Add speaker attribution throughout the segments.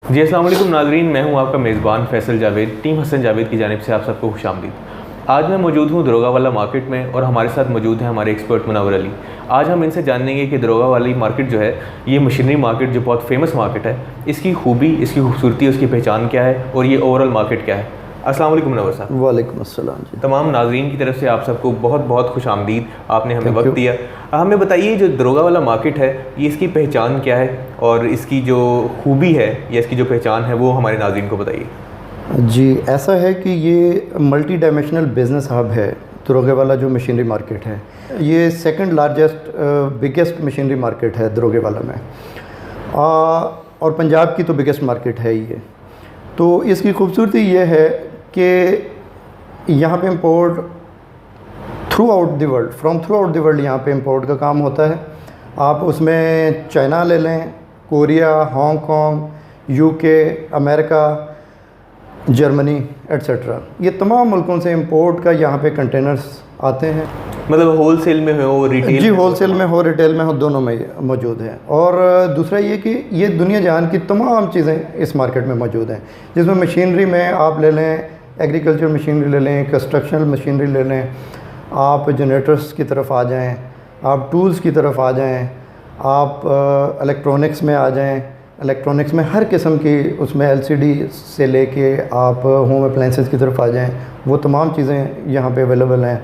Speaker 1: जी अस्सलाम वालेकुम नाज़रीन, मैं हूं आपका मेज़बान फैसल जावेद। टीम हसन जावेद की जानिब से आप सबको खुशामदीद। आज मैं मौजूद हूं दरोगा वाला मार्केट में और हमारे साथ मौजूद हैं हमारे एक्सपर्ट मुनव्वर अली। आज हम इनसे जानेंगे कि दरोगा वाली मार्केट जो है, ये मशीनरी मार्केट जो बहुत फेमस मार्केट है, इसकी खूबी, इसकी खूबसूरती, उसकी पहचान क्या है और ये ओवरऑल मार्केट क्या है। अस्सलाम वालेकुम मुनव्वर साहब।
Speaker 2: वालेकुम अस्सलाम जी।
Speaker 1: तमाम नाज़रीन की तरफ से आप सबको बहुत बहुत खुशामदीद, आपने हमें वक्त दिया। हमें बताइए जो दरोगा वाला मार्केट है, ये इसकी पहचान क्या है और इसकी जो खूबी है या इसकी जो पहचान है वो हमारे नाज़रीन को बताइए।
Speaker 2: जी, ऐसा है कि ये मल्टी डायमेंशनल बिज़नेस हब है। दरोगे वाला जो मशीनरी मार्केट है, ये second largest biggest machinery market है दरोगे वाला में, और पंजाब की तो बिगेस्ट मार्केट है ये। तो इसकी खूबसूरती ये है कि यहाँ पे import through out the world, from through out the world यहाँ पे इंपोर्ट का काम होता है। आप उसमें चाइना ले लें, Korea, Hong Kong, UK, America, Germany etcetera, ये तमाम मुल्कों से इंपोर्ट का यहाँ पे कंटेनर्स आते हैं।
Speaker 1: मतलब होलसेल में हो, रिटेल? जी,
Speaker 2: होलसेल में हो, रिटेल में हो, दोनों में मौजूद हैं। और दूसरा ये कि ये दुनिया जहान की तमाम चीज़ें इस मार्केट में मौजूद हैं, जिसमें मशीनरी में आप ले लें, एग्रीकल्चर मशीनरी ले लें, कंस्ट्रक्शनल मशीनरी ले लें, आप जनरेटर्स की तरफ आ जाएँ, आप टूल्स की तरफ आ जाएँ, आप इलेक्ट्रॉनिक्स में आ जाएँ। इलेक्ट्रॉनिक्स में हर किस्म की, उसमें एलसीडी से लेके आप होम अप्लाइंसेस की तरफ आ जाएँ, वो तमाम चीज़ें यहाँ पे अवेलेबल हैं।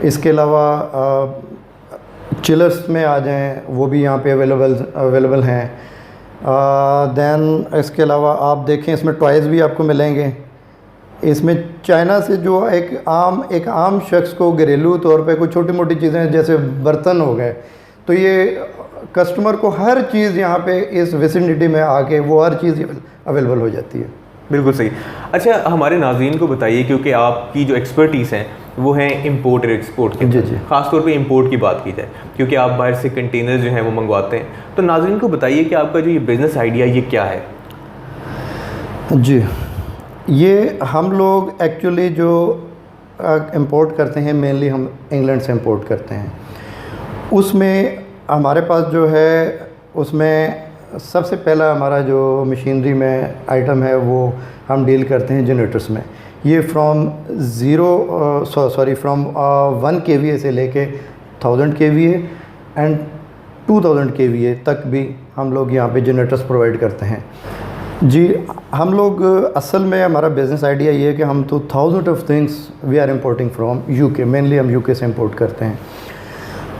Speaker 2: इसके अलावा चिलर्स में आ जाएँ, वो भी यहाँ पे अवेलेबल हैं। दैन इसके अलावा आप देखें, इसमें टॉयज़ भी आपको मिलेंगे। इसमें चाइना से जो एक आम शख्स को घरेलू तौर पे कुछ छोटी मोटी चीज़ें जैसे बर्तन हो गए, तो ये कस्टमर को हर चीज़ यहाँ पे इस विसिनिटी में आके वो हर चीज़ अवेलेबल हो जाती है।
Speaker 1: बिल्कुल सही। अच्छा, हमारे नाज़रीन को बताइए, क्योंकि आपकी जो एक्सपर्टीज़ हैं वो हैं इंपोर्ट और एक्सपोर्ट के।
Speaker 2: जी जी।
Speaker 1: ख़ास तौर पे इंपोर्ट की बात की जाए, क्योंकि आप बाहर से कंटेनर जो हैं वो मंगवाते हैं, तो नाज़रीन को बताइए कि आपका जो ये बिज़नेस आइडिया ये क्या है?
Speaker 2: जी, ये हम लोग एक्चुअली जो इंपोर्ट करते हैं, मेनली हम इंग्लैंड से इंपोर्ट करते हैं। उसमें हमारे पास जो है, उसमें सबसे पहला हमारा जो मशीनरी में आइटम है वो हम डील करते हैं जनरेटर्स में। ये फ्रॉम 1 kVA से लेके 1000 kVA एंड 2000 kVA तक भी हम लोग यहाँ पे जनरेटर्स प्रोवाइड करते हैं। जी, हम लोग असल में हमारा बिज़नेस आइडिया ये है कि हम तो thousand of things we are importing from UK, mainly हम यूके से इंपोर्ट करते हैं।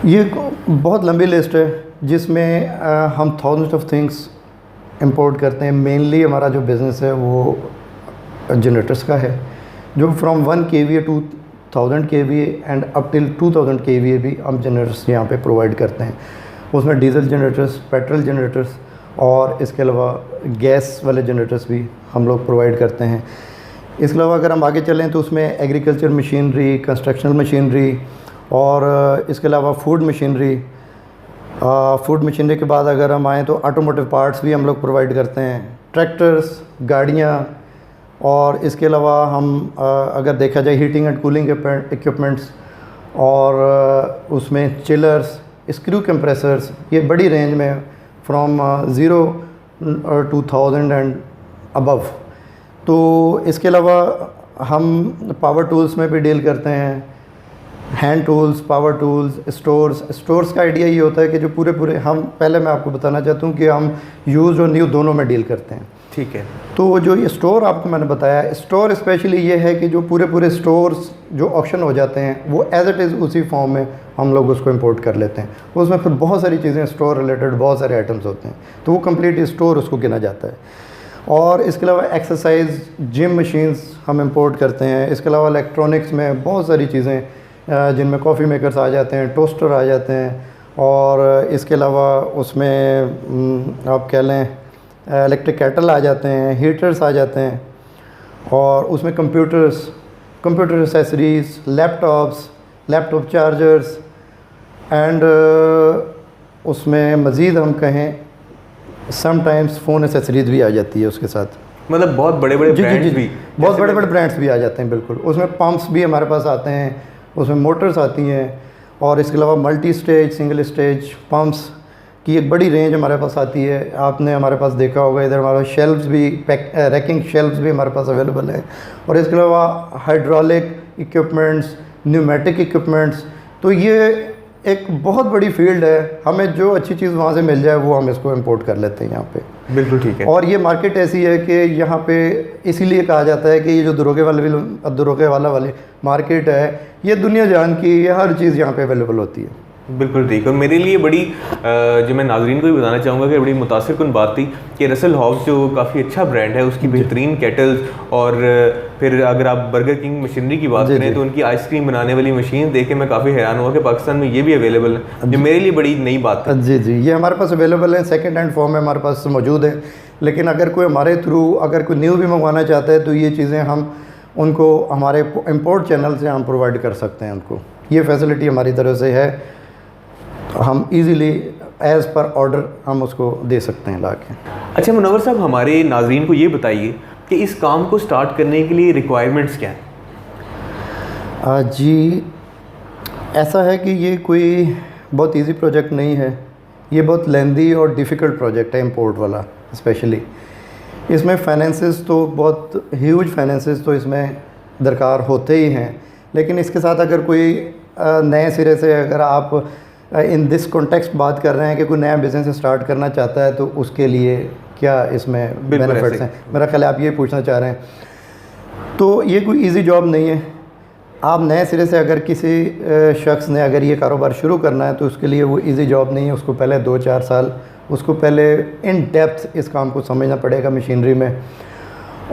Speaker 2: ये बहुत लंबी लिस्ट है जिसमें हम थाउजेंड ऑफ थिंग्स इंपोर्ट करते हैं। मेनली हमारा जो बिज़नेस है वो जनरेटर्स का है, जो from 1 kVA to 1000 kVA and up till 2000 kVA भी हम जनरेटर्स यहाँ पे प्रोवाइड करते हैं। उसमें डीजल जनरेटर्स, पेट्रोल जनरेटर्स और इसके अलावा गैस वाले जनरेटर्स भी हम लोग प्रोवाइड करते हैं। इसके अलावा अगर हम आगे चलें तो उसमें एग्रीकल्चर मशीनरी, कंस्ट्रक्शनल मशीनरी और इसके अलावा फूड मशीनरी के बाद अगर हम आएँ तो ऑटोमोटिव पार्ट्स भी हम लोग प्रोवाइड करते हैं, ट्रैक्टर्स, गाड़ियाँ, और इसके अलावा हम अगर देखा जाए हीटिंग एंड कूलिंग इक्विपमेंट्स और उसमें चिलर्स, स्क्रू कंप्रेसर्स, ये बड़ी रेंज में फ्रॉम 0 to 1000 एंड अबव। तो इसके अलावा हम पावर टूल्स में भी डील करते हैं, hand tools, power tools, stores का आइडिया ये होता है कि जो पूरे हम, पहले मैं आपको बताना चाहता हूँ कि हम यूज़ और न्यू दोनों में डील करते हैं।
Speaker 1: ठीक है।
Speaker 2: तो जो ये स्टोर आपको मैंने बताया, स्टोर स्पेशली ये है कि जो पूरे स्टोर्स जो ऑक्शन हो जाते हैं वो एज इट इज़ उसी फॉर्म में हम लोग उसको इंपोर्ट कर लेते हैं। उसमें फिर बहुत सारी चीज़ें स्टोर रिलेटेड बहुत सारे आइटम्स होते हैं, तो वो कंप्लीट स्टोर उसको गिना जाता है। और इसके अलावा एक्सरसाइज जिम मशीन्स हम इंपोर्ट करते हैं। इसके अलावा इलेक्ट्रॉनिक्स में बहुत सारी चीज़ें, जिनमें कॉफ़ी मेकर्स आ जाते हैं, टोस्टर आ जाते हैं, और इसके अलावा उसमें आप कह लें इलेक्ट्रिक केटल आ जाते हैं, हीटर्स आ जाते हैं, और उसमें computer accessories, laptop chargers and उसमें मज़ीद हम कहें समटाइम्स फ़ोन एसेसरीज़ भी आ जाती है उसके साथ।
Speaker 1: मतलब बहुत बड़े बड़े ब्रांड्स भी,
Speaker 2: बहुत बड़े बड़े ब्रांड्स भी आ जाते हैं। बिल्कुल, उसमें पंप्स भी हमारे पास आते हैं, उसमें मोटर्स आती हैं, और इसके अलावा multi stage, single stage pumps, की एक बड़ी रेंज हमारे पास आती है। आपने हमारे पास देखा होगा इधर हमारे शेल्फ्स भी रैकिंग शेल्फ्स भी हमारे पास अवेलेबल हैं, और इसके अलावा हाइड्रोलिक इक्विपमेंट्स, न्यूमेटिक इक्विपमेंट्स। तो ये एक बहुत बड़ी फील्ड है, हमें जो अच्छी चीज़ वहाँ से मिल जाए वो हम इसको इंपोर्ट कर लेते हैं यहाँ पे।
Speaker 1: बिल्कुल ठीक है।
Speaker 2: और ये मार्केट ऐसी है कि यहाँ पे इसीलिए कहा जाता है कि ये जो दरोगे वाला वाली मार्केट है, ये दुनिया जान की, ये हर चीज़ यहाँ पे अवेलेबल होती है।
Speaker 1: बिल्कुल ठीक। और मेरे लिए बड़ी जो मैं नाजरीन को भी बताना चाहूँगा कि बड़ी मुतासिर कुन बात थी कि रसल हॉब्स जो काफ़ी अच्छा ब्रांड है, उसकी बेहतरीन केटल्स, और फिर अगर आप बर्गर किंग मशीनरी की बात करें तो उनकी आइसक्रीम बनाने वाली मशीन देख के मैं काफ़ी हैरान हुआ कि पाकिस्तान में ये भी अवेलेबल है, जो मेरे लिए बड़ी नई बात है।
Speaker 2: जी जी, ये हमारे पास अवेलेबल है, सेकेंड हैंड फॉर्म में हमारे पास मौजूद है। लेकिन अगर कोई हमारे थ्रू अगर कोई न्यू भी मंगवाना चाहता है तो ये चीज़ें हम उनको हमारे इंपोर्ट चैनल से हम प्रोवाइड कर सकते हैं उनको। ये फैसिलिटी हमारी तरफ से है, हम इजीली एज़ पर ऑर्डर हम उसको दे सकते हैं ला के।
Speaker 1: अच्छा मुनव्वर साहब, हमारे नाजरीन को ये बताइए कि इस काम को स्टार्ट करने के लिए रिक्वायरमेंट्स क्या हैं?
Speaker 2: जी, ऐसा है कि ये कोई बहुत इजी प्रोजेक्ट नहीं है, ये बहुत लेंदी और डिफ़िकल्ट प्रोजेक्ट है इंपोर्ट वाला। स्पेशली इसमें फाइनेंसेस तो बहुत ह्यूज फाइनेंसेस तो इसमें दरकार होते ही हैं। लेकिन इसके साथ अगर कोई नए सिरे से अगर आप इन दिस कॉन्टेक्स्ट बात कर रहे हैं कि कोई नया बिज़नेस स्टार्ट करना चाहता है तो उसके लिए क्या इसमें बेनिफिट्स हैं, मेरा ख्याल है आप ये पूछना चाह रहे हैं। तो ये कोई इजी जॉब नहीं है। आप नए सिरे से अगर किसी शख्स ने अगर ये कारोबार शुरू करना है तो उसके लिए वो इजी जॉब नहीं है। उसको पहले 2-4 साल उसको पहले इन डेप्थ इस काम को समझना पड़ेगा मशीनरी में,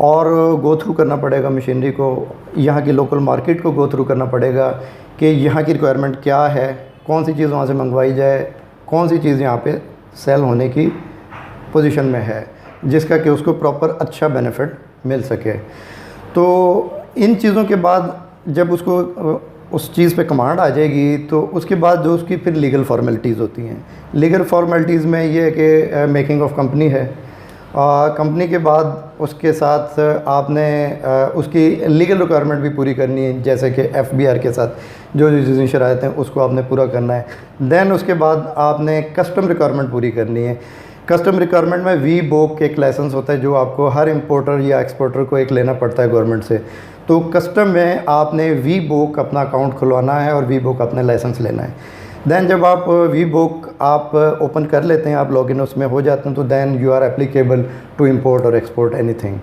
Speaker 2: और गो थ्रू करना पड़ेगा मशीनरी को, यहाँ की लोकल मार्केट को गो थ्रू करना पड़ेगा कि यहाँ की रिक्वायरमेंट क्या है, कौन सी चीज़ वहाँ से मंगवाई जाए, कौन सी चीज़ यहाँ पे सेल होने की पोजीशन में है, जिसका कि उसको प्रॉपर अच्छा बेनिफिट मिल सके। तो इन चीज़ों के बाद जब उसको उस चीज़ पे कमांड आ जाएगी तो उसके बाद जो उसकी फिर लीगल फॉर्मेलिटीज़ होती हैं। लीगल फॉर्मेलिटीज़ में ये है कि मेकिंग ऑफ कंपनी है, कंपनी के बाद उसके साथ आपने उसकी लीगल रिक्वायरमेंट भी पूरी करनी है, जैसे कि FBR के साथ जो चीज़ें शराइत हैं उसको आपने पूरा करना है। देन उसके बाद आपने कस्टम रिक्वायरमेंट पूरी करनी है। कस्टम रिक्वायरमेंट में VBOC एक लाइसेंस होता है जो आपको हर इंपोर्टर या एक्सपोर्टर को एक लेना पड़ता है गवर्नमेंट से। तो कस्टम में आपने VBOC अपना अकाउंट खुलवाना है और VBOC अपना लाइसेंस लेना है। दैन जब आप VBOC आप ओपन कर लेते हैं, आप लॉगिन उसमें हो जाते हैं, तो then you are applicable to import और एक्सपोर्ट एनीथिंग।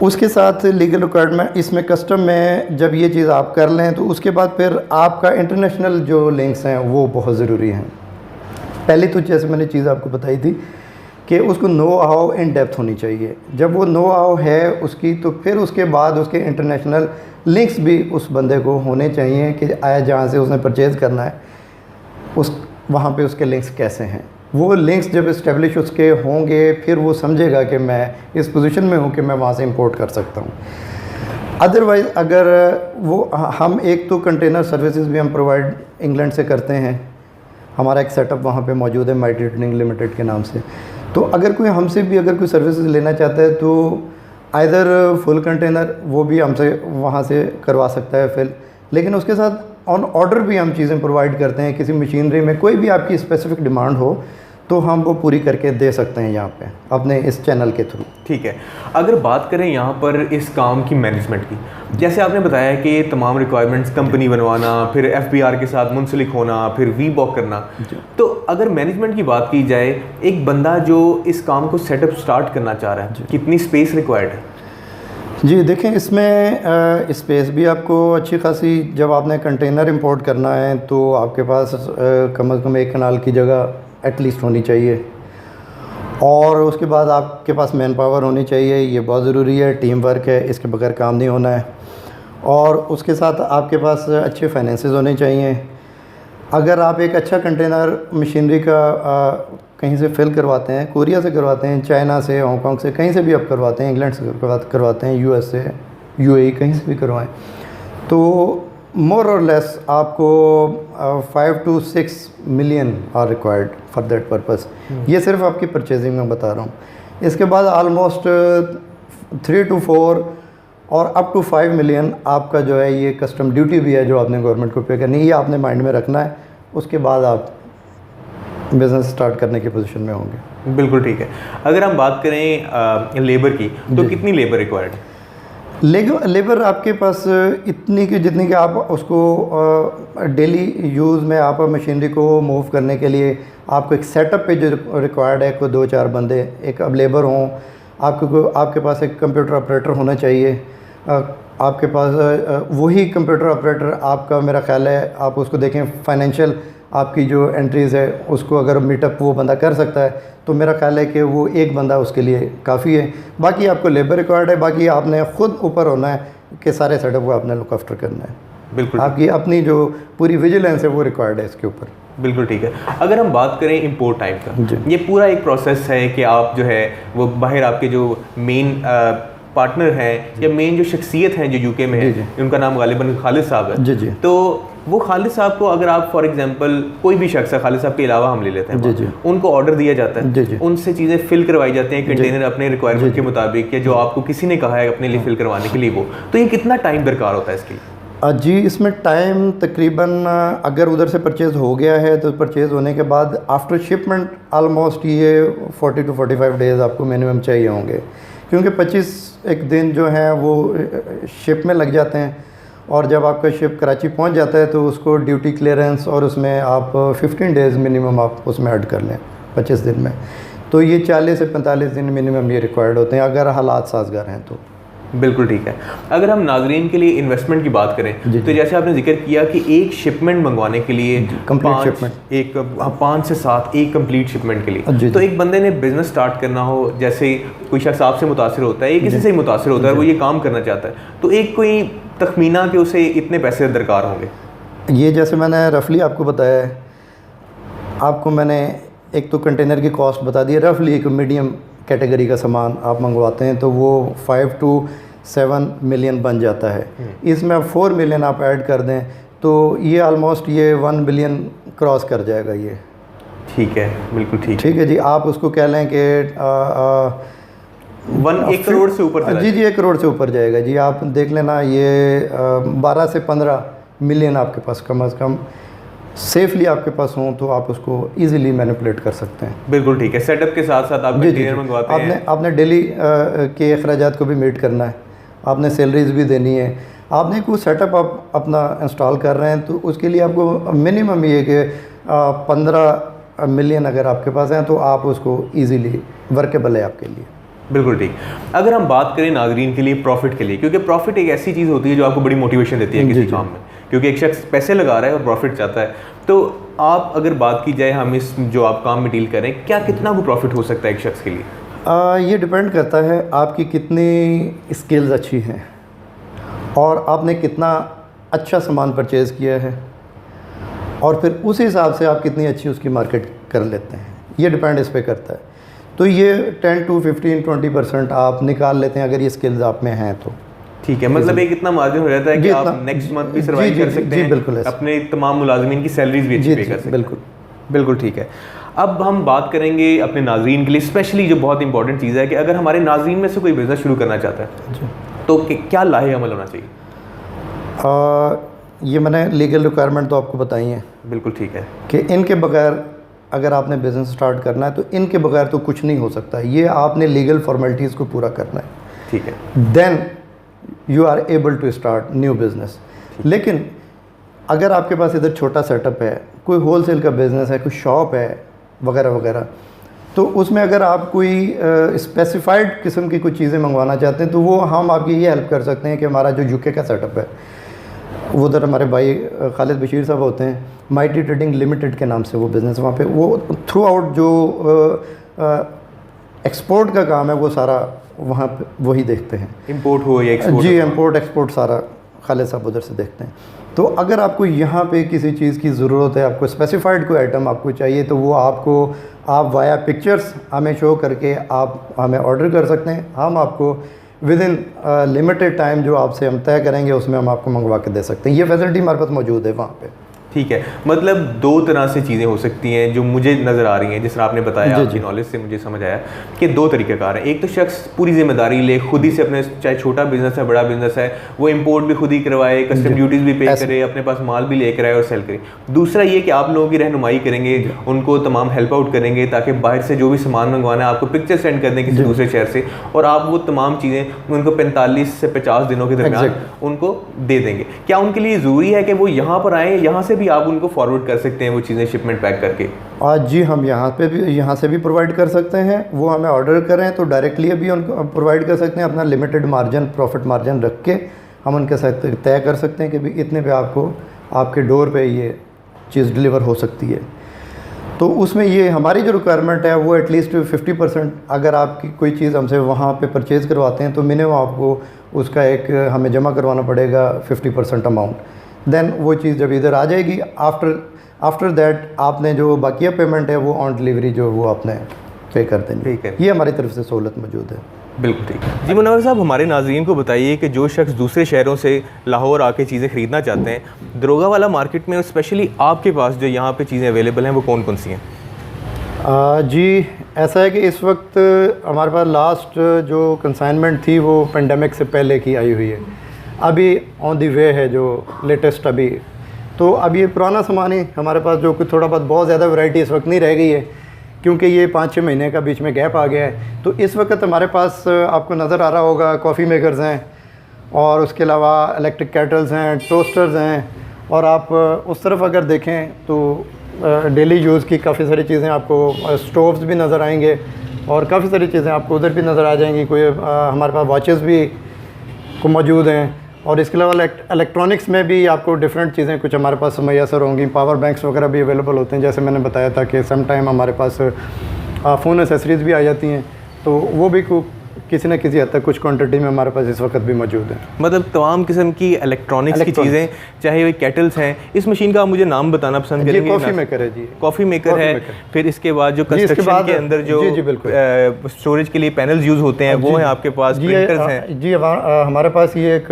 Speaker 2: उसके साथ लीगल रिक्वायरमेंट इसमें कस्टम में जब ये चीज़ आप कर लें तो उसके बाद फिर आपका इंटरनेशनल जो लिंक्स हैं वो बहुत ज़रूरी हैं। पहले तो जैसे मैंने चीज़ आपको बताई थी कि उसको नो हाउ इन डेप्थ होनी चाहिए। जब वो नो हाउ है उसकी, तो फिर उसके बाद उसके इंटरनेशनल लिंक्स भी उस बंदे को होने चाहिए कि आया जहाँ से उसने परचेज़ करना है उस वहाँ पे उसके लिंक्स कैसे हैं। वो लिंक्स जब इस्टेब्लिश उसके होंगे फिर वो समझेगा कि मैं इस पोजीशन में हूँ कि मैं वहाँ से इंपोर्ट कर सकता हूँ। अदरवाइज़ अगर वो हम एक तो कंटेनर सर्विसेज भी हम प्रोवाइड इंग्लैंड से करते हैं, हमारा एक सेटअप वहाँ पे मौजूद है माइटी ट्रेडिंग लिमिटेड के नाम से। तो अगर कोई हमसे भी अगर कोई सर्विसेज लेना चाहता है तो आइदर फुल कंटेनर वो भी हमसे वहाँ से करवा सकता है फिल, लेकिन उसके साथ ऑन ऑर्डर भी हम चीज़ें प्रोवाइड करते हैं। किसी मशीनरी में कोई भी आपकी स्पेसिफिक डिमांड हो तो हम वो पूरी करके दे सकते हैं यहाँ पे अपने इस चैनल के थ्रू।
Speaker 1: ठीक है। अगर बात करें यहाँ पर इस काम की मैनेजमेंट की, जैसे आपने बताया कि तमाम रिक्वायरमेंट्स कंपनी बनवाना, फिर FBR के साथ मुंसलिक होना, फिर VBOC करना, तो अगर मैनेजमेंट की बात की जाए, एक बंदा जो इस काम को सेटअप स्टार्ट करना चाह रहा है, कितनी स्पेस रिक्वायर्ड है?
Speaker 2: जी देखें, इसमें स्पेस भी आपको अच्छी खासी, जब आपने कंटेनर इंपोर्ट करना है तो आपके पास कम से कम 1 कनाल की जगह एटलीस्ट होनी चाहिए, और उसके बाद आपके पास मैन पावर होनी चाहिए। ये बहुत ज़रूरी है, टीम वर्क है, इसके बगैर काम नहीं होना है। और उसके साथ आपके पास अच्छे फाइनेंसेस होने चाहिए। अगर आप एक अच्छा कंटेनर मशीनरी का कहीं से फिल करवाते हैं, कोरिया से करवाते हैं, चाइना से, हांगकॉन्ग से, कहीं से भी आप करवाते हैं, इंग्लैंड से करवाते हैं, US से, UAE कहीं से भी करवाएं, तो मोर और लेस आपको 5 to 6 million are required for that purpose. ये सिर्फ आपकी परचेजिंग में बता रहा हूँ। इसके बाद आलमोस्ट 3 to 4 और अप टू 5 मिलियन आपका जो है ये कस्टम ड्यूटी भी है जो आपने गवर्नमेंट को पे करनी है। ये आपने माइंड में रखना है। उसके बाद आप बिज़नेस स्टार्ट करने की पोजीशन में होंगे।
Speaker 1: बिल्कुल ठीक है। अगर हम बात करें लेबर की, तो कितनी लेबर रिक्वायर्ड है?
Speaker 2: लेबर आपके पास इतनी की जितनी कि आप उसको डेली यूज़ में आप मशीनरी को मूव करने के लिए आपको एक सेटअप पे जो रिक्वायर्ड है, कोई 2-4 बंदे एक अब लेबर हों, आपके पास एक कंप्यूटर ऑपरेटर होना चाहिए। आपके पास वही कंप्यूटर ऑपरेटर आपका, मेरा ख्याल है आप उसको देखें फाइनेंशियल आपकी जो एंट्रीज़ है उसको अगर मीटअप वो बंदा कर सकता है तो मेरा ख्याल है कि वो एक बंदा उसके लिए काफ़ी है। बाकी आपको लेबर रिक्वायर्ड है, बाकी आपने ख़ुद ऊपर होना है कि सारे सेटअप को आपने लुक आफ्टर करना है।
Speaker 1: बिल्कुल,
Speaker 2: आपकी अपनी जो पूरी विजिलेंस है वो रिक्वायर्ड है इसके ऊपर।
Speaker 1: बिल्कुल ठीक है। अगर हम बात करें इंपोर्ट टाइम का, ये पूरा एक प्रोसेस है कि आप जो है वो बाहर आपके जो मेन पार्टनर हैं या मेन जो शख्सियत हैं जो यूके में है, उनका नाम गालिबन खालिद साहब है।
Speaker 2: जी जी।
Speaker 1: तो वो खालिद साहब को अगर आप फॉर एग्जांपल कोई भी शख्स है, खालिद साहब के अलावा हम ले लेते हैं,
Speaker 2: जी जी,
Speaker 1: उनको ऑर्डर दिया जाता है,
Speaker 2: जी जी,
Speaker 1: उनसे चीज़ें फिल करवाई जाती हैं कंटेनर अपने रिक्वायरमेंट के मुताबिक, या जो आपको किसी ने कहा है अपने लिए फिल करवाने के लिए, वो तो ये कितना टाइम दरकार होता है इसके लिए?
Speaker 2: जी, इसमें टाइम तकरीबन अगर उधर से परचेज़ हो गया है तो परचेज़ होने के बाद आफ्टर शिपमेंट आलमोस्ट ये 40 to 45 डेज़ आपको मिनिमम चाहिए होंगे, क्योंकि 25 एक दिन जो हैं वो शिप में लग जाते हैं, और जब आपका शिप कराची पहुंच जाता है तो उसको ड्यूटी क्लियरेंस और उसमें आप 15 डेज़ मिनिमम आप उसमें ऐड कर लें 25 दिन में, तो ये 40 से 45 दिन मिनिमम ये रिक्वायर्ड होते हैं अगर हालात साजगार हैं तो।
Speaker 1: बिल्कुल ठीक है। अगर हम नाजरीन के लिए इन्वेस्टमेंट की बात करें तो जैसे आपने जिक्र किया कि एक शिपमेंट मंगवाने के लिए
Speaker 2: कंप्लीट शिपमेंट
Speaker 1: 5 से 7 एक कंप्लीट शिपमेंट के लिए,
Speaker 2: जी,
Speaker 1: तो एक बंदे ने बिजनेस स्टार्ट करना हो, जैसे कोई शख्स आपसे मुतासिर होता है या किसी से ही मुतासिर होता है, वो ये काम करना चाहता है, तो एक कोई तखमीना कि उसे इतने पैसे दरकार होंगे?
Speaker 2: ये जैसे मैंने रफली आपको बताया है, आपको मैंने एक तो कंटेनर की कॉस्ट बता दी है, रफली एक मीडियम कैटेगरी का सामान आप मंगवाते हैं तो वो 5 to 7 मिलियन बन जाता है। इसमें अब 4 मिलियन आप ऐड कर दें तो ये ऑलमोस्ट ये 1 बिलियन क्रॉस कर जाएगा ये।
Speaker 1: ठीक है, बिल्कुल ठीक
Speaker 2: है जी। आप उसको कह लें कि
Speaker 1: 1 करोड़ से ऊपर,
Speaker 2: जी जी, 1 करोड़ से ऊपर जाएगा जी। आप देख लेना ये 12 से 15 मिलियन आपके पास कम अज़ कम सेफली आपके पास हों तो आप उसको इजीली मैनिपुलेट कर सकते हैं।
Speaker 1: बिल्कुल ठीक है। सेटअप के साथ साथ आप कंटेनर मंगवाते हैं,
Speaker 2: आपने डेली के अखराजात को भी मीट करना है, आपने सैलरीज भी देनी है, आपने कोई सेटअप आप अपना इंस्टॉल कर रहे हैं तो उसके लिए आपको मिनिमम ये कि 15 मिलियन अगर आपके पास हैं तो आप उसको ईज़िली वर्केबल है आपके लिए।
Speaker 1: बिल्कुल ठीक। अगर हम बात करें नाजरीन के लिए प्रॉफिट के लिए, क्योंकि प्रॉफिट एक ऐसी चीज़ होती है जो आपको बड़ी मोटिवेशन देती है किसी काम में, क्योंकि एक शख्स पैसे लगा रहा है और प्रॉफिट चाहता है, तो आप अगर बात की जाए हम इस जो आप काम में डील करें, क्या कितना को प्रॉफिट हो सकता है एक शख्स के लिए?
Speaker 2: ये डिपेंड करता है आपकी कितनी स्किल्स अच्छी हैं और आपने कितना अच्छा सामान परचेज़ किया है, और फिर उस हिसाब से आप कितनी अच्छी उसकी मार्केट कर लेते हैं, ये डिपेंड इस पर करता है। तो ये 10 to 15-20% आप निकाल लेते हैं अगर ये स्किल्स आप में हैं तो।
Speaker 1: ठीक है, मतलब एक इतना मार्जिन हो जाता है कि आप नेक्स्ट मंथ भी सर्वाइव कर सकते हैं,
Speaker 2: बिल्कुल,
Speaker 1: अपने तमाम मुलाजिमीन की सैलरीज भी अच्छी पे कर सकते हैं।
Speaker 2: बिल्कुल
Speaker 1: बिल्कुल ठीक है। अब हम बात करेंगे अपने नाजरीन के लिए स्पेशली जो बहुत इंपॉर्टेंट चीज़ है कि अगर हमारे नाजरीन में से कोई बिज़नेस शुरू करना चाहता है तो क्या लाहे अमल होना चाहिए?
Speaker 2: ये मैंने लीगल रिक्वायरमेंट तो आपको बताई हैं।
Speaker 1: बिल्कुल ठीक है
Speaker 2: कि इनके बगैर अगर आपने बिज़नेस स्टार्ट करना है तो इनके बगैर तो कुछ नहीं हो सकता, ये आपने लीगल फॉर्मेलिटीज़ को पूरा करना है।
Speaker 1: ठीक है,
Speaker 2: then you are able to start new business. लेकिन अगर आपके पास इधर छोटा सेटअप है, कोई होलसेल का बिज़नेस है, कोई शॉप है वगैरह वगैरह, तो उसमें अगर आप कोई स्पेसिफाइड किस्म की कुछ चीज़ें मंगवाना चाहते हैं तो वो हम आपकी ये हेल्प कर सकते हैं कि हमारा जो यूके का सेटअप है वो उधर हमारे भाई खालिद बशीर साहब होते हैं, माइटी ट्रेडिंग लिमिटेड के नाम से वो बिज़नेस, वहाँ पे वो थ्रू आउट जो एक्सपोर्ट का काम है वो सारा वहाँ पे वही देखते हैं,
Speaker 1: इंपोर्ट हो या एक्सपोर्ट।
Speaker 2: जी, इंपोर्ट एक्सपोर्ट सारा खालिद साहब उधर से देखते हैं। तो अगर आपको यहाँ पे किसी चीज़ की ज़रूरत है, आपको स्पेसिफाइड कोई आइटम आपको चाहिए, तो वो आप वाया पिक्चर्स हमें शो करके आप हमें ऑर्डर कर सकते हैं। हम आपको विद इन लिमिटेड टाइम जो आपसे हम तय करेंगे उसमें हम आपको मंगवा के दे सकते हैं। ये फैसिलिटी हमारे पास मौजूद है वहाँ पे।
Speaker 1: ठीक है, मतलब दो तरह से चीज़ें हो सकती हैं जो मुझे नज़र आ रही हैं, जिस तरह आपने बताया, आपकी नॉलेज से मुझे समझ आया कि दो तरीक़ेकार हैं। एक तो शख्स पूरी जिम्मेदारी ले, खुद ही से अपने, चाहे छोटा बिजनेस है बड़ा बिजनेस है, वो इंपोर्ट भी खुद ही करवाए, कस्टम ड्यूटीज़ भी पे करे, अपने पास माल भी लेकर आए और सेल करे। दूसरा ये कि आप लोगों की रहनुमाई करेंगे, उनको तमाम हेल्प आउट करेंगे ताकि बाहर से जो भी सामान मंगवाना है आपको पिक्चर सेंड कर दें किसी दूसरे शहर से, और आप वो तमाम चीज़ें उनको 45 से 50 दिनों के दरमियान उनको दे देंगे। क्या उनके लिए ज़रूरी है कि वो यहाँ पर आएँ, यहाँ से भी आप उनको फॉरवर्ड कर सकते हैं वो चीज़ें शिपमेंट पैक करके?
Speaker 2: आज जी हम यहाँ से भी प्रोवाइड कर सकते हैं। वो हमें ऑर्डर करें तो डायरेक्टली अभी उनको प्रोवाइड कर सकते हैं। अपना लिमिटेड मार्जिन, प्रॉफिट मार्जिन रख के हम उनके साथ तय कर सकते हैं कि भाई इतने पे आपको आपके डोर पे ये चीज़ डिलीवर हो सकती है। तो उसमें ये हमारी जो रिक्वायरमेंट है वो एटलीस्ट 50%, अगर आपकी कोई चीज़ हमसे वहाँ पे परचेज़ करवाते हैं तो मिनिमम आपको उसका एक हमें जमा करवाना पड़ेगा 50% अमाउंट। देन वो चीज़ जब इधर आ जाएगी, आफ्टर दैट आपने जो बाकिया पेमेंट है वो ऑन डिलीवरी जो वो आपने पे कर देनी।
Speaker 1: ठीक है,
Speaker 2: ये हमारी तरफ से सहूलत मौजूद है।
Speaker 1: बिल्कुल ठीक है जी। मुनव्वर साहब, हमारे नाज़रीन को बताइए कि जो शख्स दूसरे शहरों से लाहौर आके चीज़ें ख़रीदना चाहते हैं, दरोगा वाला मार्केट में और स्पेशली आपके पास जो यहाँ पे चीज़ें अवेलेबल हैं वो कौन कौन सी हैं?
Speaker 2: जी ऐसा है कि इस वक्त हमारे पास लास्ट जो कंसाइनमेंट थी वो पेंडेमिक से पहले की आई हुई है। अभी ऑन दी वे है जो लेटेस्ट अभी, तो अब ये पुराना सामान ही हमारे पास, जो कुछ थोड़ा बहुत ज़्यादा वैरायटी इस वक्त नहीं रह गई है क्योंकि ये 5-6 महीने का बीच में गैप आ गया है। तो इस वक्त हमारे पास आपको नज़र आ रहा होगा कॉफ़ी मेकर्स हैं, और उसके अलावा इलेक्ट्रिक केटल्स हैं, टोस्टर्स हैं, और आप उस तरफ अगर देखें तो डेली यूज़ की काफ़ी सारी चीज़ें आपको, स्टोव्स भी नज़र आएंगे और काफ़ी सारी चीज़ें आपको उधर भी नज़र आ जाएंगी। कोई हमारे पास वॉचेस भी को मौजूद हैं, और इसके अलावा इलेक्ट्रॉनिक्स में भी आपको डिफरेंट चीज़ें कुछ हमारे पास मैसर होंगी। पावर बैंक्स वगैरह भी अवेलेबल होते हैं, जैसे मैंने बताया था कि सम टाइम हमारे पास फ़ोन एसेसरीज़ भी आ जाती हैं, तो वो भी किसी न किसी हद तक कुछ क्वांटिटी में हमारे पास इस वक्त भी मौजूद है।
Speaker 1: मतलब तमाम किस्म की इलेक्ट्रॉनिक्स की चीज़ें, चाहे वो केटल्स हैं। इस मशीन का आप मुझे नाम बताना पसंद करेंगे?
Speaker 2: कॉफ़ी मेकर है जी,
Speaker 1: कॉफ़ी मेकर है। फिर इसके बाद जो कंस्ट्रक्शन के अंदर जो स्टोरेज के लिए पैनल्स यूज़ होते हैं वो हैं आपके पास, प्रिंटर्स हैं
Speaker 2: जी। हमारे पास ये एक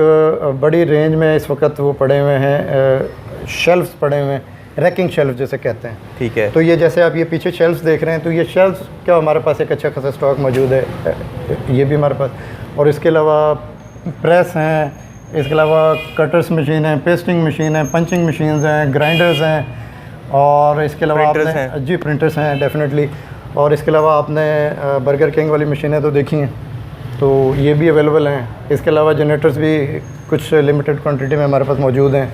Speaker 2: बड़ी रेंज में इस वक्त वो पड़े हुए हैं, शेल्फ्स पड़े हुए हैं, रैकिंग शेल्फ जैसे कहते हैं। ठीक है, तो ये जैसे आप ये पीछे शेल्फ्स देख रहे हैं, तो ये शेल्फ्स क्या हमारे पास एक अच्छा खासा स्टॉक मौजूद है, ये भी हमारे पास। और इसके अलावा प्रेस हैं, इसके अलावा कटर्स मशीन है, पेस्टिंग मशीन है, पंचिंग मशीन्स हैं, ग्राइंडर्स हैं, और इसके अलावा आपने जी प्रिंटर्स हैं डेफिनेटली। और इसके अलावा आपने बर्गर किंग वाली मशीनें तो देखी हैं, तो ये भी अवेलेबल हैं। इसके अलावा जनरेटर्स भी कुछ लिमिटेड क्वान्टिटी में हमारे पास मौजूद हैं।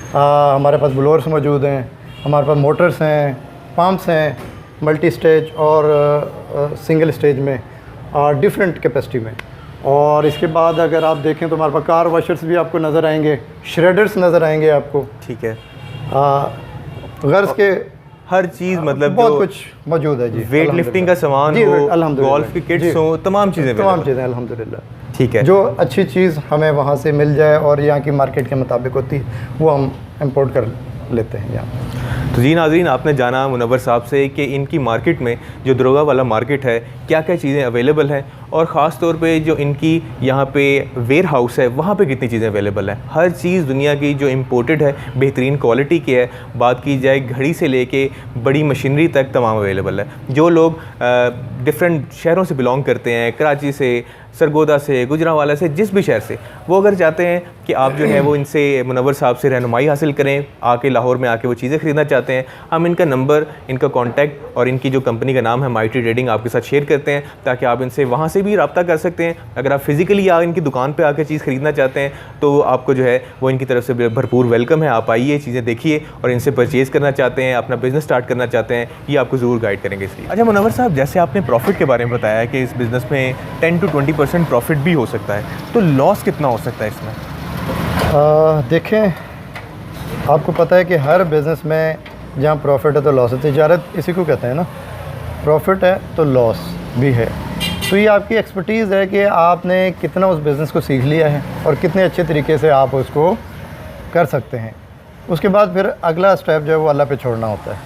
Speaker 2: हमारे पास ब्लोअर्स मौजूद हैं, हमारे पास मोटर्स हैं, पंप्स हैं, मल्टी स्टेज और सिंगल स्टेज में, डिफरेंट कैपेसिटी में। और इसके बाद अगर आप देखें तो हमारे पास कार वॉशर्स भी आपको नज़र आएंगे, श्रेडर्स नज़र आएंगे आपको। ठीक है, गर्ल्स के
Speaker 1: हर चीज़, मतलब
Speaker 2: बहुत कुछ मौजूद है जी।
Speaker 1: वेट लिफ्टिंग का सामान हो, गोल्फ की किट्स हो, तमाम चीज़ें
Speaker 2: अल्हम्दुलिल्लाह।
Speaker 1: ठीक है,
Speaker 2: जो अच्छी चीज़ हमें वहाँ से मिल जाए और यहाँ की मार्केट के मुताबिक होती है वो हम इंपोर्ट कर लेते हैं यहाँ।
Speaker 1: तो जी नाज़रीन, आपने जाना मुनव्वर साहब से कि इनकी मार्केट में जो दरोगा वाला मार्केट है क्या क्या चीज़ें अवेलेबल हैं, और ख़ास तौर पे जो इनकी यहाँ पे वेयर हाउस है वहाँ पे कितनी चीज़ें अवेलेबल हैं। हर चीज़ दुनिया की जो इम्पोर्टेड है बेहतरीन क्वालिटी की है। बात की जाए घड़ी से लेके बड़ी मशीनरी तक तमाम अवेलेबल है। जो लोग डिफरेंट शहरों से बिलोंग करते हैं, कराची से, सरगोदा से, गुजरांवाला से, जिस भी शहर से, वो अगर चाहते हैं कि आप जो है वो इनसे मुनव्वर साहब से रहनुमाई हासिल करें, आके लाहौर में आके वो चीज़ें ख़रीदना चाहते हैं, हम इनका नंबर, इनका कॉन्टैक्ट और इनकी जो कंपनी का नाम है माइटी ट्रेडिंग आपके साथ शेयर करते हैं, ताकि आप इनसे वहाँ से भी रब्ता कर सकते हैं। अगर आप फिज़िकली या इनकी दुकान पर आकर चीज़ ख़रीदना चाहते हैं तो आपको जो है वो इनकी तरफ से भरपूर वेलकम है। आप आइए, चीज़ें देखिए, और इनसे परचेज़ करना चाहते हैं, अपना बिज़नेस स्टार्ट करना चाहते हैं, ये आपको ज़रूर गाइड करेंगे इसलिए। अच्छा मुनव्वर साहब, जैसे आपने प्रॉफिट के बारे में बताया कि इस बिज़नेस में 10 to 20% प्रॉफिट भी हो सकता है, तो लॉस कितना हो सकता है इसमें?
Speaker 2: देखें, आपको पता है कि हर बिज़नेस में जहाँ प्रॉफिट है तो लॉस है। तिजारत इसी को कहते हैं ना, प्रॉफिट है तो लॉस भी है। तो ये आपकी एक्सपर्टीज़ है कि आपने कितना उस बिज़नेस को सीख लिया है और कितने अच्छे तरीके से आप उसको कर सकते हैं। उसके बाद फिर अगला स्टेप जो है वो अल्लाह पे छोड़ना होता है।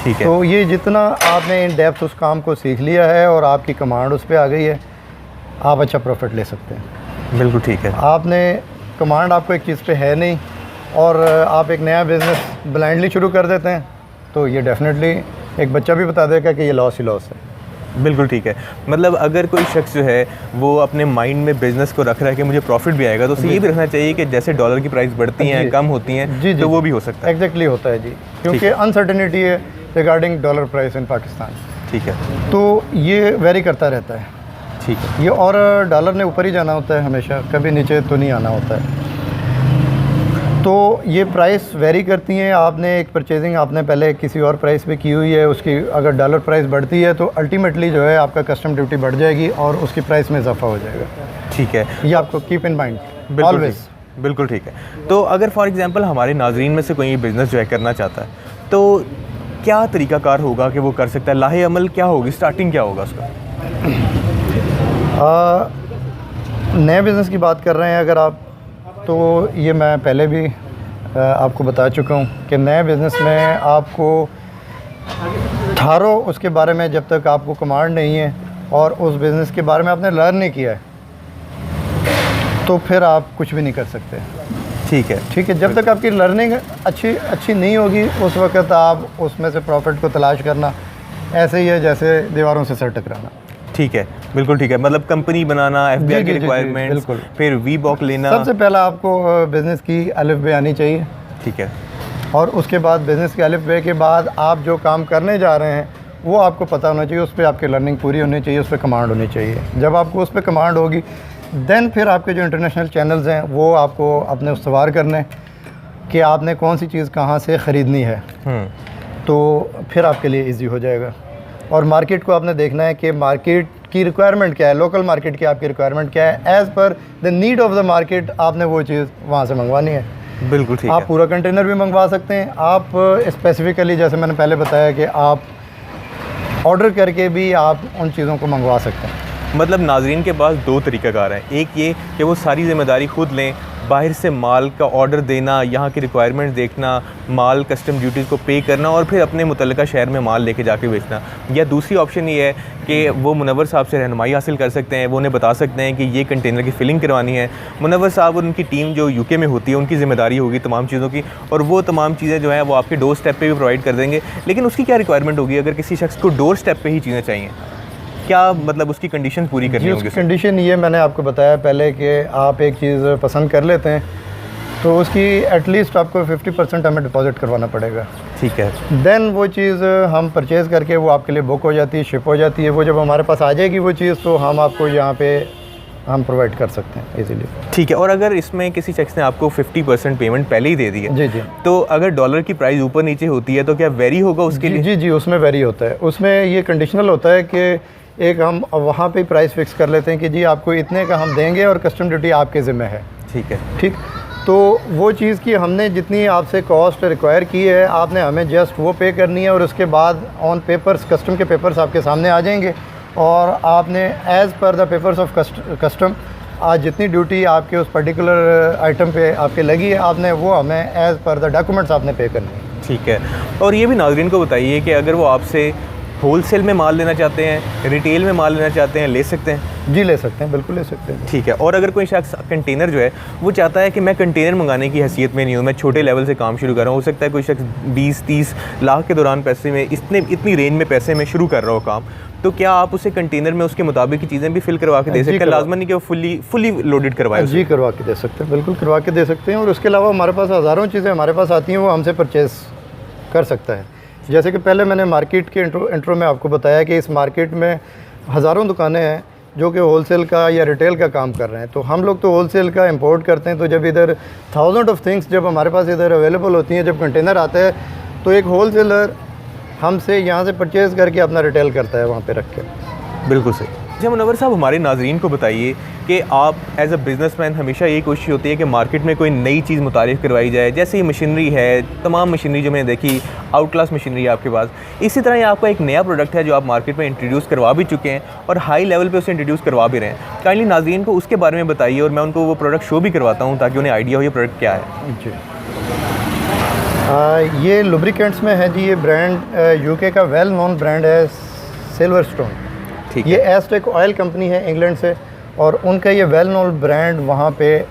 Speaker 2: ठीक है, तो ये जितना आपने इन डेप्थ उस काम को सीख लिया है और आपकी कमांड उस पर आ गई है, आप अच्छा प्रॉफिट ले सकते हैं।
Speaker 1: बिल्कुल ठीक है।
Speaker 2: आपने कमांड आपको एक चीज़ पे है नहीं, और आप एक नया बिज़नेस ब्लाइंडली शुरू कर देते हैं तो ये डेफिनेटली एक बच्चा भी बता देगा कि ये लॉस ही लॉस है।
Speaker 1: बिल्कुल ठीक है। मतलब अगर कोई शख्स जो है वो अपने माइंड में बिज़नेस को रख रहा है कि मुझे प्रॉफिट भी आएगा, तो उसे ये भी रखना चाहिए कि जैसे डॉलर की प्राइस बढ़ती हैं, कम होती हैं, तो वो भी हो सकता है।
Speaker 2: एग्जैक्टली होता है जी, क्योंकि अनसर्टेनिटी है regarding dollar price in Pakistan.
Speaker 1: ठीक है,
Speaker 2: तो ये वेरी करता रहता है।
Speaker 1: ठीक है।
Speaker 2: ये और डॉलर ने ऊपर ही जाना होता है हमेशा, कभी नीचे तो नहीं आना होता है। तो ये प्राइस वेरी करती हैं। आपने एक परचेजिंग आपने पहले किसी और प्राइस पे की हुई है, उसकी अगर डॉलर प्राइस बढ़ती है तो अल्टीमेटली जो है आपका कस्टम ड्यूटी बढ़ जाएगी और उसकी प्राइस में इजाफा हो जाएगा।
Speaker 1: ठीक है,
Speaker 2: ये आपको कीप इन माइंड ऑलवेज।
Speaker 1: बिल्कुल ठीक है। तो अगर फॉर एग्जांपल हमारे नाजरीन में से कोई बिज़नेस जो है करना चाहता है, तो क्या तरीकाकार होगा कि वो कर सकता है? लाहे अमल क्या होगी, स्टार्टिंग क्या होगा उसका?
Speaker 2: नए बिज़नेस की बात कर रहे हैं अगर आप, तो ये मैं पहले भी आपको बता चुका हूँ कि नए बिज़नेस में आपको ठारो उसके बारे में जब तक आपको कमांड नहीं है और उस बिज़नेस के बारे में आपने लर्न नहीं किया है तो फिर आप कुछ भी नहीं कर सकते।
Speaker 1: ठीक है,
Speaker 2: ठीक है। जब तक आपकी लर्निंग अच्छी नहीं होगी उस वक़्त आप उसमें से प्रॉफिट को तलाश करना ऐसे ही है जैसे दीवारों से सर टकराना।
Speaker 1: ठीक है, बिल्कुल ठीक है। मतलब कंपनी बनाना, एफबीआई की रिक्वायरमेंट्स, फिर वी बॉक लेना।
Speaker 2: सबसे पहला आपको बिज़नेस की अलिफ बे आनी चाहिए।
Speaker 1: ठीक है।
Speaker 2: और उसके बाद बिज़नेस के अलिफ बे के बाद आप जो काम करने जा रहे हैं वो आपको पता होना चाहिए, उस पर आपकी लर्निंग पूरी होनी चाहिए, उस पर कमांड होनी चाहिए। जब आपको उस पर कमांड होगी देन फिर आपके जो इंटरनेशनल चैनल्स हैं वो आपको अपने उस्तवार करने कि आपने कौन सी चीज़ कहाँ से ख़रीदनी है, तो फिर आपके लिए ईजी हो जाएगा। और मार्केट को आपने देखना है कि मार्केट की रिक्वायरमेंट क्या है, लोकल मार्केट की आपकी रिक्वायरमेंट क्या है, as per the need of the market आपने वो चीज़ वहाँ से मंगवानी है।
Speaker 1: बिल्कुल ठीक है।
Speaker 2: आप पूरा कंटेनर भी मंगवा सकते हैं, आप स्पेसिफ़िकली जैसे मैंने पहले बताया कि आप ऑर्डर करके भी आप उन चीज़ों को मंगवा सकते हैं।
Speaker 1: मतलब नाजरीन के पास दो तरीक़ाकार हैं। एक ये कि वो सारी ज़िम्मेदारी खुद लें, बाहर से माल का ऑर्डर देना, यहाँ की रिक्वायरमेंट देखना, माल कस्टम ड्यूटीज़ को पे करना और फिर अपने मुतल्लिका शहर में माल लेके जाके बेचना। या दूसरी ऑप्शन ये है कि वो मुनव्वर साहब से रहनुमाई हासिल कर सकते हैं, वो उन्हें बता सकते हैं कि ये कंटेनर की फ़िलिंग करवानी है। मुनव्वर साहब और उनकी टीम जो यूके में होती है उनकी ज़िम्मेदारी होगी तमाम चीज़ों की, और वो तमाम चीज़ें जो हैं वो आपके डोर स्टेप पे भी प्रोवाइड कर देंगे। लेकिन उसकी क्या रिक्वायरमेंट होगी? अगर किसी शख्स को डोर स्टेप पे ही चीज़ें चाहिए, क्या मतलब उसकी कंडीशन पूरी करनी होगी?
Speaker 2: कंडीशन ये मैंने आपको बताया पहले कि आप एक चीज़ पसंद कर लेते हैं तो उसकी एटलीस्ट आपको 50% हमें डिपॉज़िट करवाना पड़ेगा।
Speaker 1: ठीक है।
Speaker 2: देन वो चीज़ हम परचेज़ करके वो आपके लिए बुक हो जाती है, शिप हो जाती है। वो जब हमारे पास आ जाएगी वो चीज़ तो हम आपको यहाँ पे हम प्रोवाइड कर सकते हैं इजीली।
Speaker 1: ठीक है। और अगर इसमें किसी शख्स ने आपको 50% पेमेंट पहले ही दे दी है,
Speaker 2: जी,
Speaker 1: तो अगर डॉलर की प्राइस ऊपर नीचे होती है तो क्या वेरी होगा उसके लिए?
Speaker 2: जी, उसमें वेरी होता है। उसमें ये कंडीशनल होता है कि एक हम वहाँ पे प्राइस फिक्स कर लेते हैं कि जी आपको इतने का हम देंगे और कस्टम ड्यूटी आपके ज़िम्मे है।
Speaker 1: ठीक है।
Speaker 2: ठीक, तो वो चीज़ की हमने जितनी आपसे कॉस्ट रिक्वायर की है आपने हमें जस्ट वो पे करनी है और उसके बाद ऑन पेपर्स कस्टम के पेपर्स आपके सामने आ जाएंगे और आपने as per the papers of custom आज जितनी ड्यूटी आपके उस पर्टिकुलर आइटम पे आपके लगी है आपने वो हमें एज़ पर द डॉक्यूमेंट्स आपने पे करनी है।
Speaker 1: ठीक है। और ये भी नाज़रीन को बताइए कि अगर वो आपसे होलसेल में माल लेना चाहते हैं, रिटेल में माल लेना चाहते हैं, ले सकते हैं?
Speaker 2: जी ले सकते हैं, बिल्कुल ले सकते हैं।
Speaker 1: ठीक है। और अगर कोई शख्स कंटेनर जो है वो चाहता है कि मैं कंटेनर मंगाने की हैसियत में नहीं हूँ, मैं छोटे लेवल से काम शुरू कर रहा हूँ, हो सकता है कोई शख्स 20-30 लाख के दौरान पैसे में इतनी रेंज में पैसे में शुरू कर रहा हो काम, तो क्या आप उसे कंटेनर में उसके मुताबिक की चीज़ें भी फिल करवा के दे सकते हैं? लाजमन नहीं कि वो फुली लोडेड करवाए?
Speaker 2: जी करवा के दे सकते हैं, बिल्कुल करवा के दे सकते हैं। और उसके अलावा हमारे पास हज़ारों चीज़ें हमारे पास आती हैं वो हमसे परचेज़ कर सकता है। जैसे कि पहले मैंने मार्केट के इंट्रो में आपको बताया कि इस मार्केट में हज़ारों दुकानें हैं जो कि होलसेल का या रिटेल का काम कर रहे हैं। तो हम लोग तो होलसेल का इंपोर्ट करते हैं, तो जब इधर थाउजेंड ऑफ थिंग्स जब हमारे पास इधर अवेलेबल होती हैं, जब कंटेनर आता है तो एक होलसेलर हमसे यहाँ से परचेज़ करके अपना रिटेल करता है वहाँ पे रख के।
Speaker 1: बिल्कुल सही। अच्छा मुनव्वर साहब, हमारे नाजरीन को बताइए कि आप एज अ बिज़नेसमैन हमेशा ये कोशिश होती है कि मार्केट में कोई नई चीज़ मुतारिफ़ करवाई जाए, जैसे ये मशीनरी है, तमाम मशीनरी जो मैंने देखी आउट क्लास मशीनरी है आपके पास। इसी तरह ये आपका एक नया प्रोडक्ट है जो आप मार्केट में इंट्रोड्यूस करवा भी चुके हैं और हाई लेवल पे उसे इंट्रोड्यूस करवा भी रहे हैं। काइंडली नाजरीन को उसके बारे में बताइए और मैं उनको वो प्रोडक्ट शो भी करवाता हूँ ताकि उन्हें आइडिया हो ये प्रोडक्ट क्या है।
Speaker 2: जी, ये लुब्रिकेंट्स में है जी। ये ब्रांड यूके का वेल नोन ब्रांड है सिल्वर स्टोन।
Speaker 1: ठीक
Speaker 2: ये एस्टेक ऑयल कंपनी है इंग्लैंड से और उनका ये वेल नोन ब्रांड वहाँ पे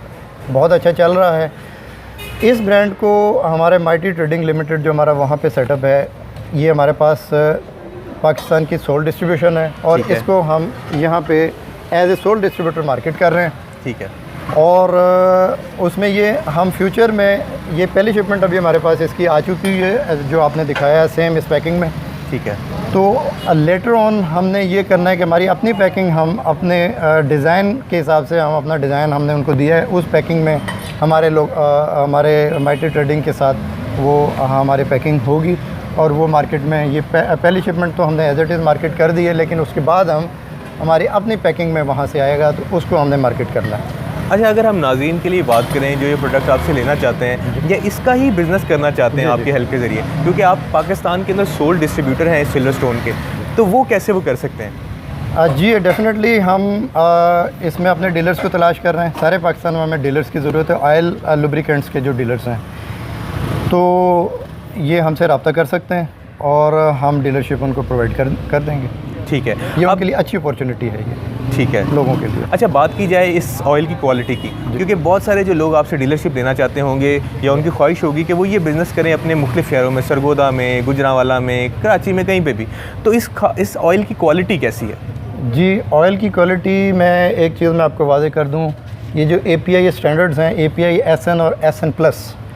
Speaker 2: बहुत अच्छा चल रहा है। इस ब्रांड को हमारे माइटी ट्रेडिंग लिमिटेड जो हमारा वहाँ पे सेटअप है, ये हमारे पास पाकिस्तान की सोल डिस्ट्रीब्यूशन है और
Speaker 1: ठीक है।
Speaker 2: इसको हम यहाँ पे as a sole distributor market कर रहे हैं।
Speaker 1: ठीक है।
Speaker 2: और उसमें ये हम फ्यूचर में ये पहली शिपमेंट अभी हमारे पास इसकी आ चुकी है जो आपने दिखाया है सेम इस पैकिंग में।
Speaker 1: ठीक है।
Speaker 2: तो लेटर ऑन हमने ये करना है कि हमारी अपनी पैकिंग हम अपने डिज़ाइन के हिसाब से हम अपना डिज़ाइन हमने उनको दिया है, उस पैकिंग में हमारे लोग हमारे माइटी ट्रेडिंग के साथ वो हमारी पैकिंग होगी और वो मार्केट में ये पहली शिपमेंट तो हमने एज इट इज़ मार्केट कर दी है, लेकिन उसके बाद हम हमारी अपनी पैकिंग में वहाँ से आएगा तो उसको हमने मार्केट करना है।
Speaker 1: अच्छा, अगर हम नाज़रीन के लिए बात करें जो ये प्रोडक्ट आपसे लेना चाहते हैं या इसका ही बिज़नेस करना चाहते हैं आपके हेल्प के ज़रिए, क्योंकि आप पाकिस्तान के अंदर सोल डिस्ट्रीब्यूटर हैं सिल्वर स्टोन के, तो वो कैसे वो कर सकते हैं?
Speaker 2: जी डेफ़िनेटली हम इसमें अपने डीलर्स को तलाश कर रहे हैं। सारे पाकिस्तान में हमें डीलर्स की ज़रूरत है, ऑयल लुब्रिकेंट्स के जो डीलर्स हैं, तो ये हमसे रब्ता कर सकते हैं और हम डीलरशिप उनको प्रोवाइड कर देंगे।
Speaker 1: ठीक है।
Speaker 2: ये उनके लिए अच्छी अपॉर्चुनिटी है ये
Speaker 1: ठीक है
Speaker 2: लोगों के लिए।
Speaker 1: अच्छा, बात की जाए इस ऑयल की क्वालिटी की, क्योंकि बहुत सारे जो लोग आपसे डीलरशिप लेना चाहते होंगे या उनकी ख्वाहिश होगी कि वो ये बिज़नेस करें अपने मुख्तलिफ शहरों में, सरगोदा में, गुजरांवाला में, कराची में, कहीं पे भी, तो इस ऑयल की क्वालिटी कैसी है?
Speaker 2: जी, ऑयल की क्वालिटी में एक चीज़ मैं आपको वाज़ेह कर दूं, ये जो API स्टैंडर्ड्स हैं, API SN और SN+,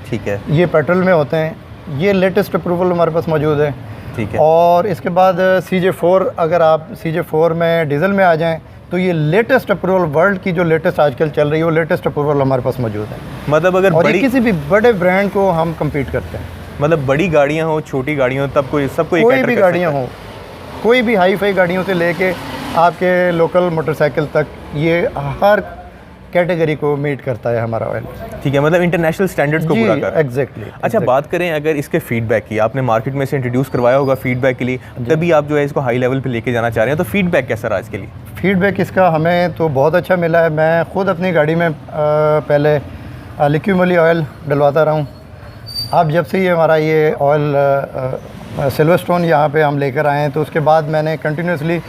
Speaker 1: ठीक है।
Speaker 2: ये पेट्रोल में होते हैं, ये लेटेस्ट अप्रूवल हमारे पास मौजूद है।
Speaker 1: ठीक है।
Speaker 2: और इसके बाद CJ4, अगर आप CJ4 में डीजल में आ जाएं तो ये लेटेस्ट अप्रूवल वर्ल्ड की जो लेटेस्ट आजकल चल रही है वो लेटेस्ट अप्रूवल हमारे पास मौजूद है।
Speaker 1: मतलब अगर
Speaker 2: और ये
Speaker 1: बड़ी
Speaker 2: किसी भी बड़े ब्रांड को हम कम्पीट करते हैं,
Speaker 1: मतलब बड़ी गाड़ियाँ हो, छोटी गाड़ियाँ हो, तब सबको
Speaker 2: कोई भी गाड़ियाँ हो, कोई भी हाई फाई गाड़ियों से लेके आपके लोकल मोटरसाइकिल तक, ये हर कैटेगरी को मीट करता है हमारा ऑयल।
Speaker 1: ठीक है, मतलब इंटरनेशनल स्टैंडर्ड्स को पूरा कर।
Speaker 2: एग्जैक्टली।
Speaker 1: अच्छा, बात करें अगर इसके फीडबैक की, आपने मार्केट में से इंट्रोड्यूस करवाया होगा फीडबैक के लिए, तभी आप जो है इसको हाई लेवल पे लेके जाना चाह रहे हैं, तो फीडबैक कैसा रहा इसके लिए?
Speaker 2: फीडबैक इसका हमें तो बहुत अच्छा मिला है। मैं ख़ुद अपनी गाड़ी में पहले लिक्विड ऑयल डलवाता रहा हूँ। अब जब से ये हमारा ये ऑयल सिल्वर स्टोन यहाँ पे हम लेकर आए हैं, तो उसके बाद मैंने कंटिन्यूसली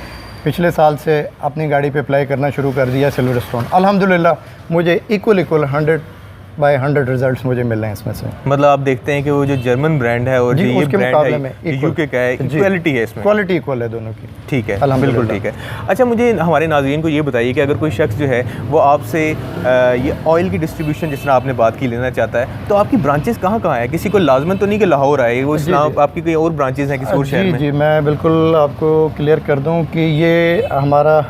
Speaker 2: पिछले साल से अपनी गाड़ी पे अप्लाई करना शुरू कर दिया सिल्वर स्टोन। अल्हम्दुलिल्लाह मुझे इक्वल 100/100 रिजल्ट्स मुझे मिल रहे हैं इसमें से।
Speaker 1: मतलब आप देखते हैं कि वो जो जर्मन ब्रांड है और जो ये
Speaker 2: उसके
Speaker 1: ब्रांड
Speaker 2: मुकाबले
Speaker 1: है,
Speaker 2: में
Speaker 1: यूके का है, इक्वालिटी है इसमें,
Speaker 2: क्वालिटी इक्वल है दोनों की।
Speaker 1: ठीक है,
Speaker 2: अल्हम्दुलिल्लाह।
Speaker 1: बिल्कुल ठीक है। अच्छा, मुझे हमारे नाज़रीन को ये बताइए कि अगर कोई शख्स जो है वो आपसे ये ऑयल की डिस्ट्रीब्यूशन जिस तरह आपने बात की लेना चाहता है, तो आपकी ब्रांचेस कहाँ कहाँ है? किसी को लाजमन तो नहीं कि लाहौर आए, वो इस्लाम आपकी कोई और ब्रांचेस हैं किसी और शहर में?
Speaker 2: जी, मैं बिल्कुल आपको क्लियर कर दूं कि ये हमारा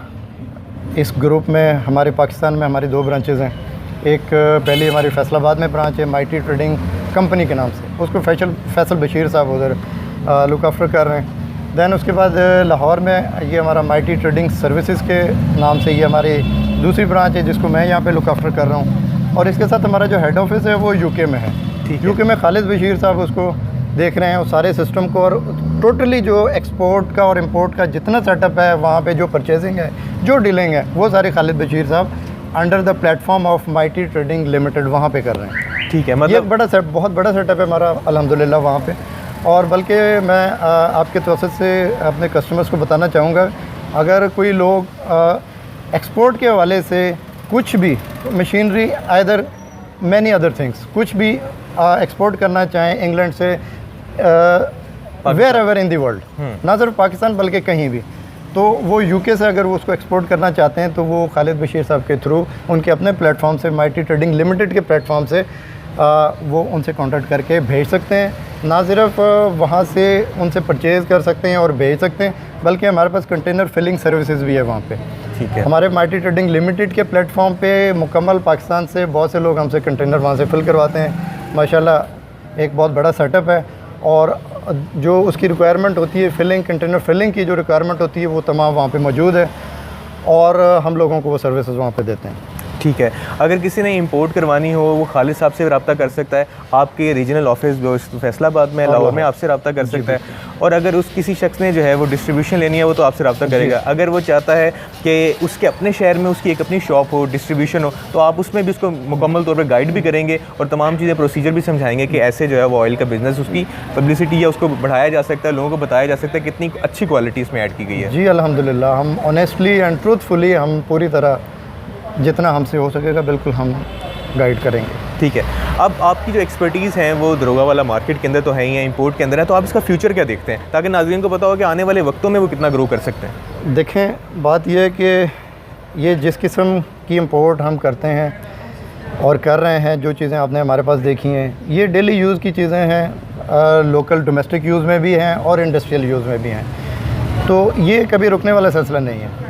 Speaker 2: इस ग्रुप में हमारे पाकिस्तान में हमारी 2 ब्रांचेज़ हैं। एक पहली हमारी फैसलाबाद में ब्रांच है माइटी ट्रेडिंग कंपनी के नाम से, उसको फैसल बशीर साहब उधर लुक आफ्टर कर रहे हैं। दैन उसके बाद लाहौर में ये हमारा माइटी ट्रेडिंग सर्विसेज के नाम से ये हमारी दूसरी ब्रांच है जिसको मैं यहाँ पे लुक आफ्टर कर रहा हूँ। और इसके साथ हमारा जो हेड ऑफिस है वो यूके में है। यूके में खालिद बशीर साहब उसको देख रहे हैं उस सारे सिस्टम को, और टोटली जो एक्सपोर्ट का और इंपोर्ट का जितना सेटअप है वहाँ पे, जो परचेजिंग है, जो डीलिंग है, वो सारे खालिद बशीर साहब under the platform of mighty trading limited वहाँ पे कर रहे हैं।
Speaker 1: ठीक है,
Speaker 2: मतलब बहुत बड़ा सेटअप है हमारा अल्हम्दुलिल्लाह वहाँ पे। और बल्कि मैं आपके तवसत से अपने कस्टमर्स को बताना चाहूँगा, अगर कोई लोग एक्सपोर्ट के हवाले से कुछ भी machinery, either many other things, कुछ भी एक्सपोर्ट करना चाहें इंग्लैंड से wherever in the world, ना सिर्फ पाकिस्तान बल्कि कहीं भी, तो वो यूके से अगर वो उसको एक्सपोर्ट करना चाहते हैं तो वो खालिद बशीर साहब के थ्रू उनके अपने प्लेटफॉर्म से, माइटी ट्रेडिंग लिमिटेड के प्लेटफॉर्म से वो उनसे कांटेक्ट करके भेज सकते हैं। ना सिर्फ वहाँ से उनसे परचेज़ कर सकते हैं और भेज सकते हैं, बल्कि हमारे पास कंटेनर फिलिंग सर्विसेज भी है वहाँ पे।
Speaker 1: ठीक है।
Speaker 2: हमारे माइटी ट्रेडिंग लिमिटेड के प्लेटफॉर्म पे मुकम्मल पाकिस्तान से बहुत से लोग हमसे कंटेनर वहाँ से फिल करवाते हैं। माशाल्लाह एक बहुत बड़ा सेटअप है, और जो उसकी रिक्वायरमेंट होती है फिलिंग, कंटेनर फिलिंग की जो रिक्वायरमेंट होती है वो तमाम वहाँ पे मौजूद है, और हम लोगों को वो सर्विसेज वहाँ पे देते हैं।
Speaker 1: ठीक है, अगर किसी ने इंपोर्ट करवानी हो वो खालिद साहब से रब्ता कर सकता है, आपके रीजनल ऑफिस जो फैसलाबाद में, लाहौर में, आपसे रब्ता कर सकता है। और अगर उस किसी शख्स ने जो है वो डिस्ट्रीब्यूशन लेनी है वो तो आपसे रब्ता करेगा। अगर वो चाहता है कि उसके अपने शहर में उसकी एक अपनी शॉप हो, डिस्ट्रीब्यूशन हो, तो आप उसमें भी उसको मुकम्मल तौर पर गाइड भी करेंगे और तमाम चीज़ें, प्रोसीजर भी समझाएंगे कि ऐसे जो है वो ऑयल का बिज़नेस, उसकी पब्लिसिटी या उसको बढ़ाया जा सकता है, लोगों को बताया जा सकता है कितनी अच्छी क्वालिटी इसमें ऐड की गई है।
Speaker 2: जी अल्हम्दुलिल्लाह, हम ऑनेस्टली एंड ट्रूथफुली हम पूरी तरह जितना हमसे हो सकेगा बिल्कुल हम गाइड करेंगे।
Speaker 1: ठीक है। अब आपकी जो एक्सपर्टीज़ हैं वो दरोगा वाला मार्केट के अंदर तो है ही है, इंपोर्ट के अंदर है, तो आप इसका फ्यूचर क्या देखते हैं ताकि नाज़रीन को पता हो कि आने वाले वक्तों में वो कितना ग्रो कर सकते हैं?
Speaker 2: देखें, बात यह है कि ये जिस किस्म की इंपोर्ट हम करते हैं और कर रहे हैं, जो चीज़ें आपने हमारे पास देखी हैं, ये डेली यूज़ की चीज़ें हैं, लोकल डोमेस्टिक यूज़ में भी हैं और इंडस्ट्रियल यूज़ में भी हैं। तो ये कभी रुकने वाला सिलसिला नहीं है।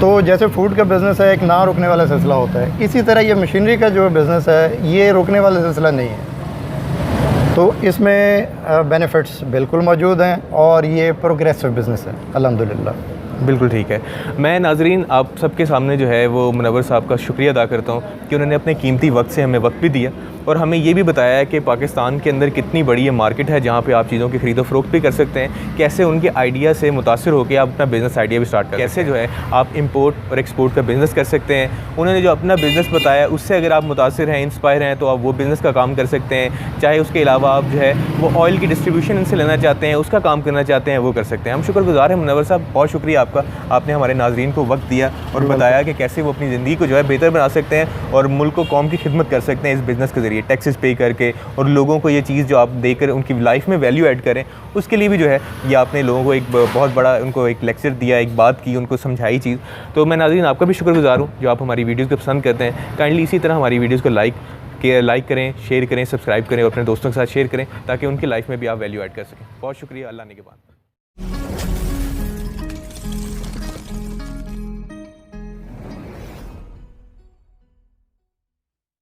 Speaker 2: तो जैसे फूड का बिज़नेस है, एक ना रुकने वाला सिलसिला होता है, इसी तरह ये मशीनरी का जो बिज़नेस है ये रुकने वाला सिलसिला नहीं है। तो इसमें बेनिफिट्स बिल्कुल मौजूद हैं और ये प्रोग्रेसिव बिज़नेस है अल्हम्दुलिल्लाह।
Speaker 1: बिल्कुल ठीक है। मैं नाज़रीन आप सबके सामने जो है वो मुनव्वर साहब का शुक्रिया अदा करता हूँ कि उन्होंने अपने कीमती वक्त से हमें वक्त भी दिया और हमें ये भी बताया है कि पाकिस्तान के अंदर कितनी बड़ी ये मार्केट है जहाँ पे आप चीज़ों की ख़रीदो फ़रोख्त भी कर सकते हैं, कैसे उनके आइडिया से मुतासिर होकर आप अपना बिज़नेस आइडिया भी स्टार्ट कर कैसे जो है आप इंपोर्ट और एक्सपोर्ट का बिज़नेस कर सकते हैं। उन्होंने जो अपना बिज़नेस बताया उससे अगर आप मुतासिर हैं, इंस्पायर हैं, तो आप वो बिज़नेस का काम कर सकते हैं। चाहे उसके अलावा आप जो है वो ऑयल की डिस्ट्रीब्यूशन इनसे लेना चाहते हैं, उसका काम करना चाहते हैं, वो कर सकते हैं। हम शुक्रगुज़ार हैं मुनव्वर साहब, बहुत शुक्रिया आपका, आपने हमारे नाज़रीन को वक्त दिया और बताया कि कैसे वो अपनी ज़िंदगी को जो है बेहतर बना सकते हैं और मुल्क को कौम की खिदमत कर सकते हैं इस बिज़नेस के ज़रिए, टैक्सेस पे करके, और लोगों को ये चीज़ जो आप देकर उनकी लाइफ में वैल्यू ऐड करें, उसके लिए भी जो है ये आपने लोगों को एक बहुत बड़ा उनको एक लेक्चर दिया, एक बात की, उनको समझाई चीज़। तो मैं नाज़रीन आपका भी शुक्रगुज़ार हूँ जो आप हमारी वीडियोज़ को पसंद करते हैं। काइंडली इसी तरह हमारी वीडियोज़ को लाइक करें, शेयर करें, सब्सक्राइब करें और अपने दोस्तों के साथ शेयर करें ताकि उनकी लाइफ में भी आप वैल्यू ऐड कर सकें। बहुत शुक्रिया, अल्लाह ने के बाद।